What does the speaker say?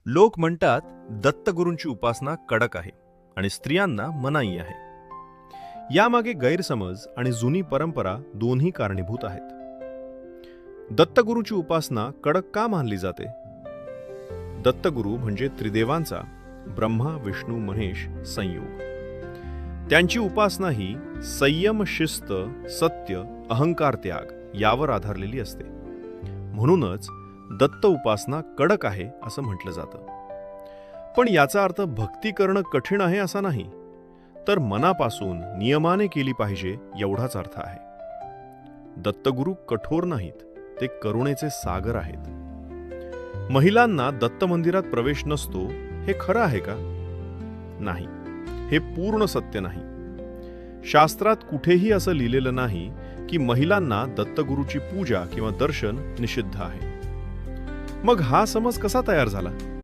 लोक म्हणतात दत्तगुरूंची उपासना कडक आहे आणि स्त्रियांना मनाई आहे. यामागे गैरसमज आणि जुनी परंपरा दोन्ही कारणीभूत आहेत. दत्तगुरूची उपासना कडक का मानली जाते? दत्तगुरू म्हणजे त्रिदेवांचा ब्रह्मा विष्णू महेश संयोग. त्यांची उपासना ही संयम, शिस्त, सत्य, अहंकार त्याग यावर आधारलेली असते. म्हणूनच दत्त उपासना कडक आहे असं म्हटलं जातं. पण याचा अर्थ भक्ती करणं कठीण आहे असा नाही, तर मनापासून नियमाने केली पाहिजे एवढाच अर्थ आहे. दत्तगुरू कठोर नाहीत, ते करुणेचे सागर आहेत. महिलांना दत्त मंदिरात प्रवेश नसतो हे खरं आहे का? नाही, हे पूर्ण सत्य नाही. शास्त्रात कुठेही असं लिहिलेलं नाही की महिलांना दत्तगुरूची पूजा किंवा दर्शन निषिद्ध आहे. मग हा समज कसा तयार झाला?